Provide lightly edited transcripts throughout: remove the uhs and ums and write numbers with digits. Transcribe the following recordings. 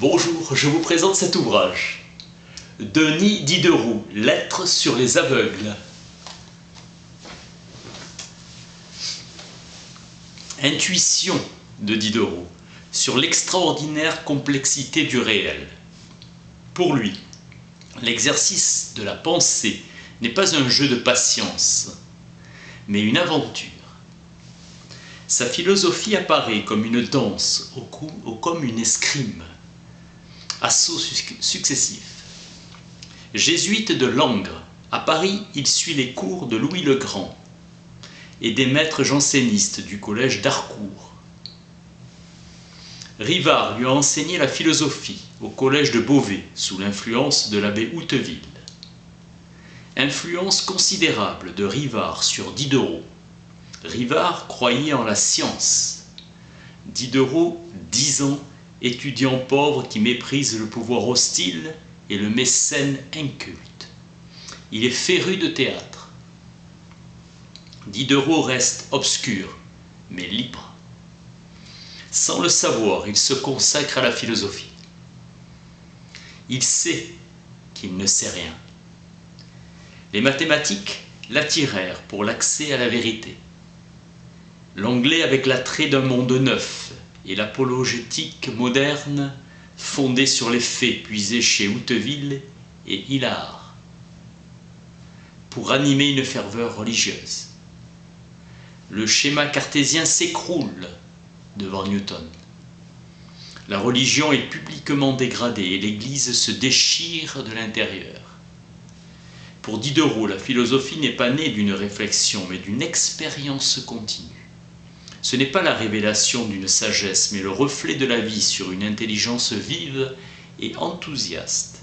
Bonjour, je vous présente cet ouvrage. Denis Diderot, Lettres sur les aveugles. Intuition de Diderot sur l'extraordinaire complexité du réel. Pour lui, l'exercice de la pensée n'est pas un jeu de patience, mais une aventure. Sa philosophie apparaît comme une danse ou comme une escrime, assauts successifs. Jésuite de Langres, à Paris, il suit les cours de Louis le Grand et des maîtres jansénistes du collège d'Harcourt. Rivard lui a enseigné la philosophie au collège de Beauvais sous l'influence de l'abbé Houteville. Influence considérable de Rivard sur Diderot. Rivard croyait en la science. Diderot, 10 ans, étudiant pauvre qui méprise le pouvoir hostile et le mécène inculte. Il est féru de théâtre. Diderot reste obscur, mais libre. Sans le savoir, il se consacre à la philosophie. Il sait qu'il ne sait rien. Les mathématiques l'attirèrent pour l'accès à la vérité. L'anglais avec l'attrait d'un monde neuf et l'apologétique moderne fondée sur les faits puisés chez Houteville et Hilard pour animer une ferveur religieuse. Le schéma cartésien s'écroule devant Newton. La religion est publiquement dégradée et l'Église se déchire de l'intérieur. Pour Diderot, la philosophie n'est pas née d'une réflexion, mais d'une expérience continue. Ce n'est pas la révélation d'une sagesse, mais le reflet de la vie sur une intelligence vive et enthousiaste.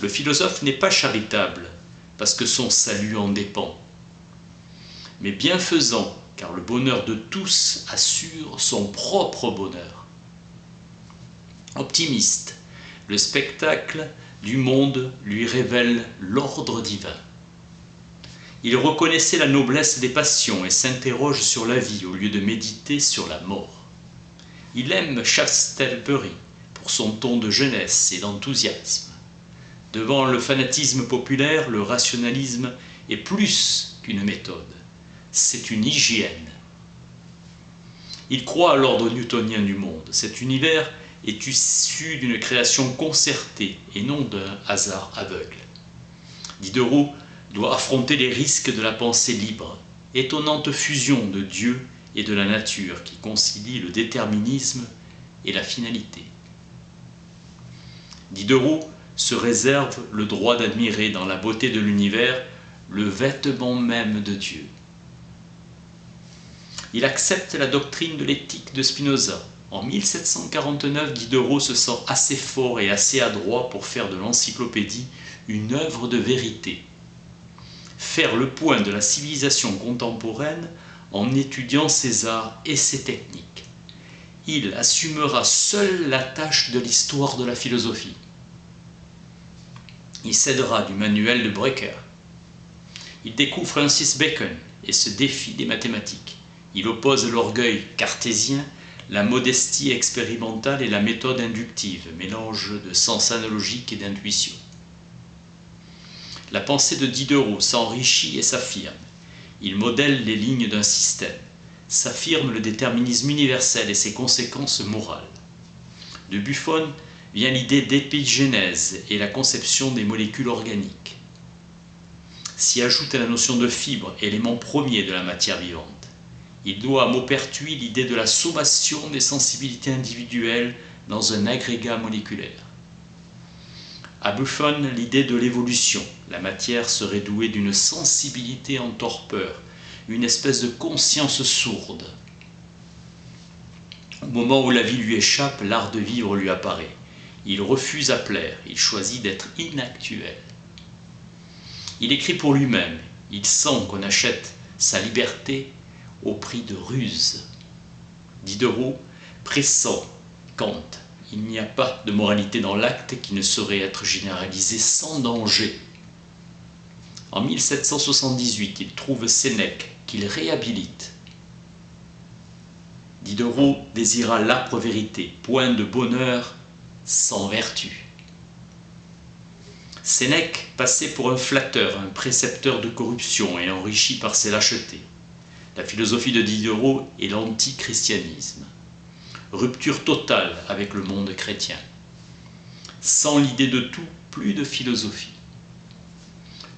Le philosophe n'est pas charitable, parce que son salut en dépend, mais bienfaisant, car le bonheur de tous assure son propre bonheur. Optimiste, le spectacle du monde lui révèle l'ordre divin. Il reconnaissait la noblesse des passions et s'interroge sur la vie au lieu de méditer sur la mort. Il aime Shaftesbury pour son ton de jeunesse et d'enthousiasme. Devant le fanatisme populaire, le rationalisme est plus qu'une méthode, c'est une hygiène. Il croit à l'ordre newtonien du monde. Cet univers est issu d'une création concertée et non d'un hasard aveugle. Diderot doit affronter les risques de la pensée libre, étonnante fusion de Dieu et de la nature qui concilie le déterminisme et la finalité. Diderot se réserve le droit d'admirer dans la beauté de l'univers le vêtement même de Dieu. Il accepte la doctrine de l'éthique de Spinoza. En 1749, Diderot se sent assez fort et assez adroit pour faire de l'encyclopédie une œuvre de vérité. Faire le point de la civilisation contemporaine en étudiant ses arts et ses techniques. Il assumera seul la tâche de l'histoire de la philosophie. Il s'aidera du manuel de Breker. Il découvre Francis Bacon et se défie des mathématiques. Il oppose l'orgueil cartésien, la modestie expérimentale et la méthode inductive, mélange de sens analogique et d'intuition. La pensée de Diderot s'enrichit et s'affirme. Il modèle les lignes d'un système, s'affirme le déterminisme universel et ses conséquences morales. De Buffon vient l'idée d'épigénèse et la conception des molécules organiques. S'y ajoute la notion de fibre, élément premier de la matière vivante. Il doit à Maupertuis l'idée de la sommation des sensibilités individuelles dans un agrégat moléculaire. À Buffon, l'idée de l'évolution. La matière serait douée d'une sensibilité en torpeur, une espèce de conscience sourde. Au moment où la vie lui échappe, l'art de vivre lui apparaît. Il refuse à plaire, il choisit d'être inactuel. Il écrit pour lui-même, il sent qu'on achète sa liberté au prix de ruse. Diderot pressent Kant. Il n'y a pas de moralité dans l'acte qui ne saurait être généralisé sans danger. En 1778, il trouve Sénèque, qu'il réhabilite. Diderot désira l'âpre vérité, point de bonheur sans vertu. Sénèque passait pour un flatteur, un précepteur de corruption et enrichi par ses lâchetés. La philosophie de Diderot est l'antichristianisme. Rupture totale avec le monde chrétien. Sans l'idée de tout, plus de philosophie.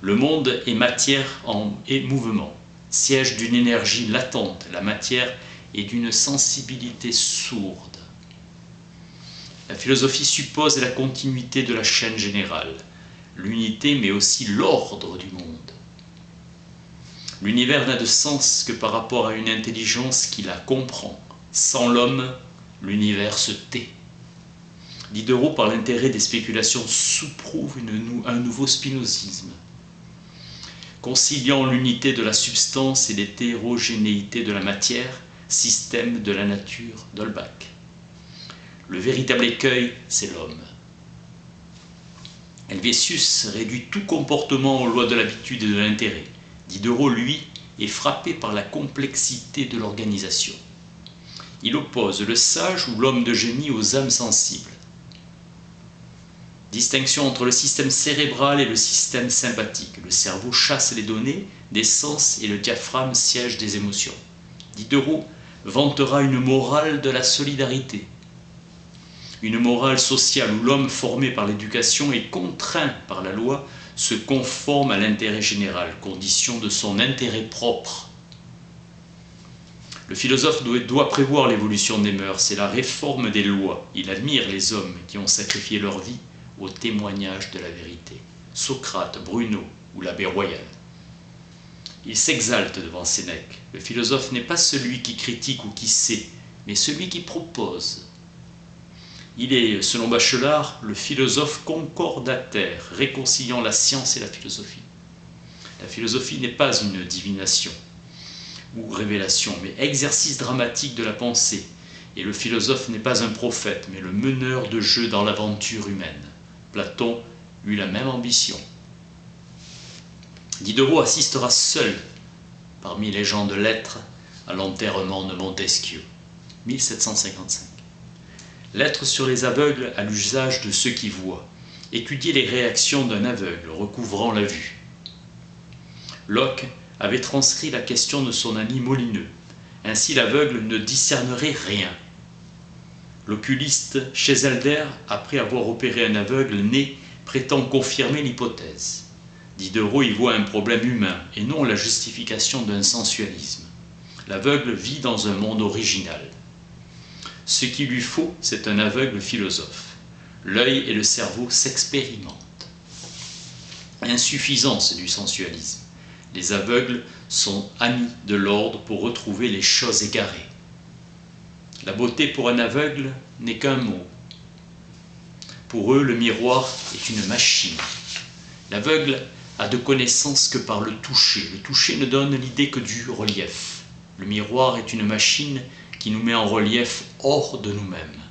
Le monde est matière et mouvement, siège d'une énergie latente, la matière et d'une sensibilité sourde. La philosophie suppose la continuité de la chaîne générale, l'unité mais aussi l'ordre du monde. L'univers n'a de sens que par rapport à une intelligence qui la comprend. Sans l'homme, l'univers se tait. Diderot, par l'intérêt des spéculations, souprouve un nouveau spinozisme, conciliant l'unité de la substance et l'hétérogénéité de la matière, système de la nature d'Holbach. Le véritable écueil, c'est l'homme. Helvétius réduit tout comportement aux lois de l'habitude et de l'intérêt. Diderot, lui, est frappé par la complexité de l'organisation. Il oppose le sage ou l'homme de génie aux âmes sensibles. Distinction entre le système cérébral et le système sympathique. Le cerveau chasse les données des sens et le diaphragme siège des émotions. Diderot vantera une morale de la solidarité. Une morale sociale où l'homme formé par l'éducation et contraint par la loi se conforme à l'intérêt général, condition de son intérêt propre. Le philosophe doit prévoir l'évolution des mœurs et la réforme des lois. Il admire les hommes qui ont sacrifié leur vie au témoignage de la vérité. Socrate, Bruno ou l'abbé Royal. Il s'exalte devant Sénèque. Le philosophe n'est pas celui qui critique ou qui sait, mais celui qui propose. Il est, selon Bachelard, le philosophe concordataire, réconciliant la science et la philosophie. La philosophie n'est pas une divination ou révélation, mais exercice dramatique de la pensée. Et le philosophe n'est pas un prophète, mais le meneur de jeu dans l'aventure humaine. Platon eut la même ambition. Diderot assistera seul, parmi les gens de lettres, à l'enterrement de Montesquieu, 1755. Lettres sur les aveugles à l'usage de ceux qui voient. Étudier les réactions d'un aveugle recouvrant la vue. Locke avait transcrit la question de son ami Molineux. Ainsi l'aveugle ne discernerait rien. L'oculiste Cheselder, après avoir opéré un aveugle né, prétend confirmer l'hypothèse. Diderot y voit un problème humain et non la justification d'un sensualisme. L'aveugle vit dans un monde original. Ce qu'il lui faut, c'est un aveugle philosophe. L'œil et le cerveau s'expérimentent. Insuffisance du sensualisme. Les aveugles sont amis de l'ordre pour retrouver les choses égarées. La beauté pour un aveugle n'est qu'un mot. Pour eux, le miroir est une machine. L'aveugle a de connaissances que par le toucher. Le toucher ne donne l'idée que du relief. Le miroir est une machine qui nous met en relief hors de nous-mêmes.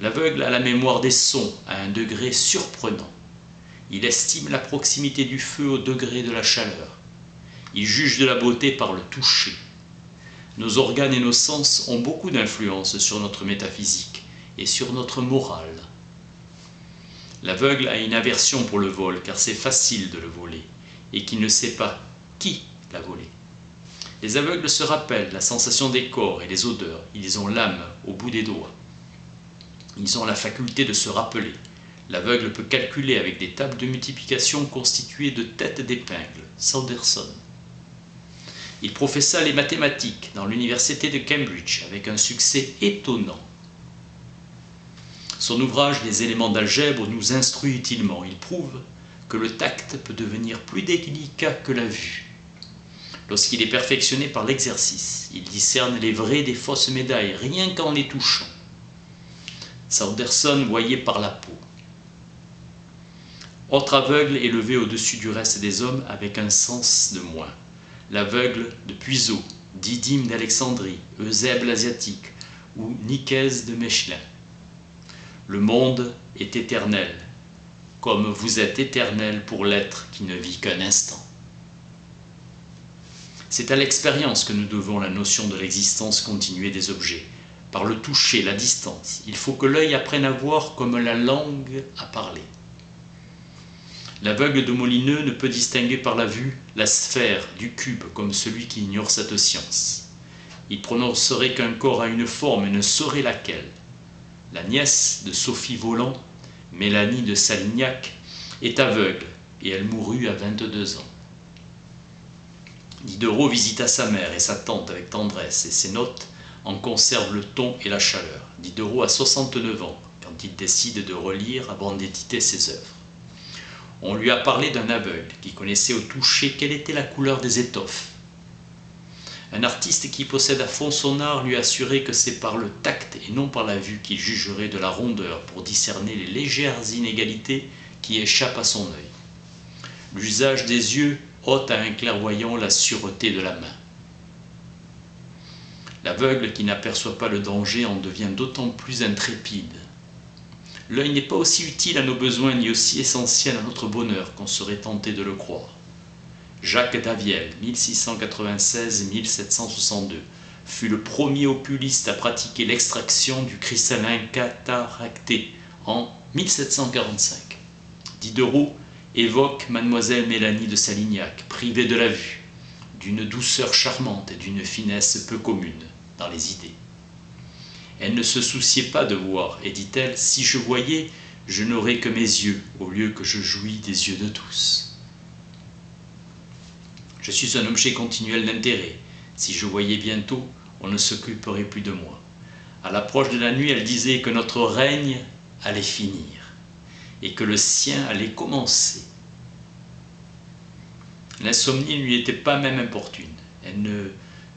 L'aveugle a la mémoire des sons à un degré surprenant. Il estime la proximité du feu au degré de la chaleur. Il juge de la beauté par le toucher. Nos organes et nos sens ont beaucoup d'influence sur notre métaphysique et sur notre morale. L'aveugle a une aversion pour le vol car c'est facile de le voler et qu'il ne sait pas qui l'a volé. Les aveugles se rappellent la sensation des corps et des odeurs. Ils ont l'âme au bout des doigts. Ils ont la faculté de se rappeler. L'aveugle peut calculer avec des tables de multiplication constituées de têtes d'épingle. Sanderson. Il professa les mathématiques dans l'université de Cambridge avec un succès étonnant. Son ouvrage « Les éléments d'algèbre » nous instruit utilement. Il prouve que le tact peut devenir plus délicat que la vue. Lorsqu'il est perfectionné par l'exercice, il discerne les vraies des fausses médailles, rien qu'en les touchant. Sanderson voyait par la peau. Autre aveugle élevé au-dessus du reste des hommes avec un sens de moins. L'aveugle de Puiseaux, Didyme d'Alexandrie, Eusèbe l'Asiatique ou Nicaise de Mechelin. Le monde est éternel, comme vous êtes éternel pour l'être qui ne vit qu'un instant. C'est à l'expérience que nous devons la notion de l'existence continuée des objets. par le toucher, la distance. Il faut que l'œil apprenne à voir comme la langue à parler. L'aveugle de Molineux ne peut distinguer par la vue la sphère du cube comme celui qui ignore cette science. Il prononcerait qu'un corps a une forme et ne saurait laquelle. La nièce de Sophie Volant, Mélanie de Salignac, est aveugle et elle mourut à 22 ans. Diderot visita sa mère et sa tante avec tendresse et ses notes en conservent le ton et la chaleur. Diderot a 69 ans quand il décide de relire avant d'éditer ses œuvres. On lui a parlé d'un aveugle qui connaissait au toucher quelle était la couleur des étoffes. Un artiste qui possède à fond son art lui a assuré que c'est par le tact et non par la vue qu'il jugerait de la rondeur pour discerner les légères inégalités qui échappent à son œil. L'usage des yeux ôte à un clairvoyant la sûreté de la main. L'aveugle qui n'aperçoit pas le danger en devient d'autant plus intrépide. L'œil n'est pas aussi utile à nos besoins ni aussi essentiel à notre bonheur qu'on serait tenté de le croire. Jacques Daviel, 1696-1762, fut le premier occuliste à pratiquer l'extraction du cristallin cataracté en 1745. Diderot évoque mademoiselle Mélanie de Salignac, privée de la vue, d'une douceur charmante et d'une finesse peu commune dans les idées. Elle ne se souciait pas de voir, et dit-elle, « Si je voyais, je n'aurais que mes yeux, au lieu que je jouis des yeux de tous. Je suis un objet continuel d'intérêt. Si je voyais bientôt, on ne s'occuperait plus de moi. » À l'approche de la nuit, elle disait que notre règne allait finir, et que le sien allait commencer. L'insomnie ne lui était pas même importune. Elle ne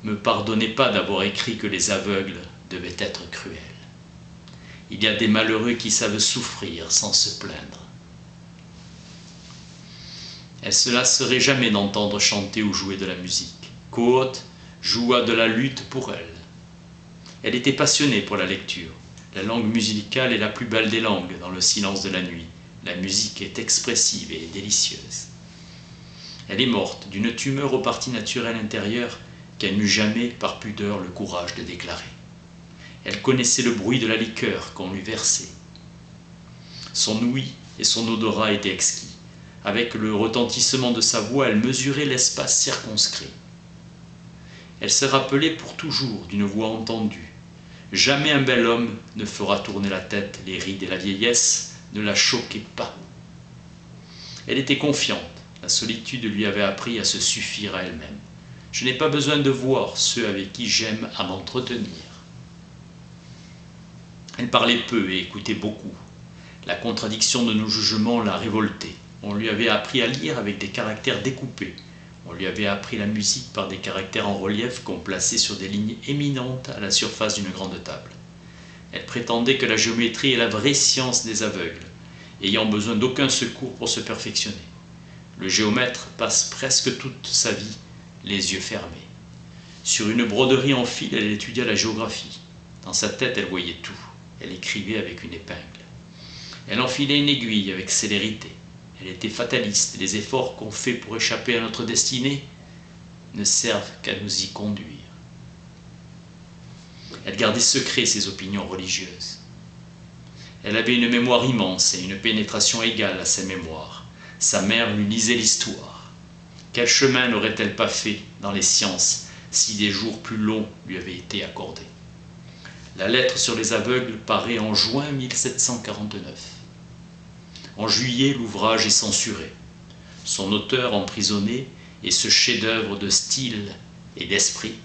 me pardonnait pas d'avoir écrit que les aveugles devaient être cruels. Il y a des malheureux qui savent souffrir sans se plaindre. Elle se lasserait jamais d'entendre chanter ou jouer de la musique. Côte joua de la lutte pour elle. Elle était passionnée pour la lecture. La langue musicale est la plus belle des langues dans le silence de la nuit. La musique est expressive et délicieuse. Elle est morte d'une tumeur aux parties naturelles intérieures qu'elle n'eut jamais, par pudeur, le courage de déclarer. Elle connaissait le bruit de la liqueur qu'on lui versait. Son ouïe et son odorat étaient exquis. Avec le retentissement de sa voix, elle mesurait l'espace circonscrit. Elle se rappelait pour toujours d'une voix entendue. Jamais un bel homme ne fera tourner la tête, les rides et la vieillesse ne la choquaient pas. Elle était confiante, la solitude lui avait appris à se suffire à elle-même. Je n'ai pas besoin de voir ceux avec qui j'aime à m'entretenir. Elle parlait peu et écoutait beaucoup. La contradiction de nos jugements l'a révoltée. On lui avait appris à lire avec des caractères découpés. On lui avait appris la musique par des caractères en relief qu'on plaçait sur des lignes éminentes à la surface d'une grande table. Elle prétendait que la géométrie est la vraie science des aveugles, ayant besoin d'aucun secours pour se perfectionner. Le géomètre passe presque toute sa vie les yeux fermés. Sur une broderie en fil, elle étudia la géographie. Dans sa tête, elle voyait tout. Elle écrivait avec une épingle. Elle enfilait une aiguille avec célérité. Elle était fataliste. Les efforts qu'on fait pour échapper à notre destinée ne servent qu'à nous y conduire. Elle gardait secret ses opinions religieuses. Elle avait une mémoire immense et une pénétration égale à sa mémoire. Sa mère lui lisait l'histoire. Quel chemin n'aurait-elle pas fait dans les sciences si des jours plus longs lui avaient été accordés? La lettre sur les aveugles paraît en juin 1749. En juillet, l'ouvrage est censuré. Son auteur emprisonné et ce chef-d'œuvre de style et d'esprit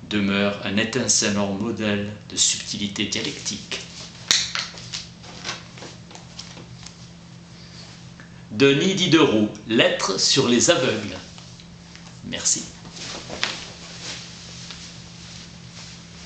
demeure un étincelant modèle de subtilité dialectique. Denis Diderot, Lettres sur les aveugles. Merci.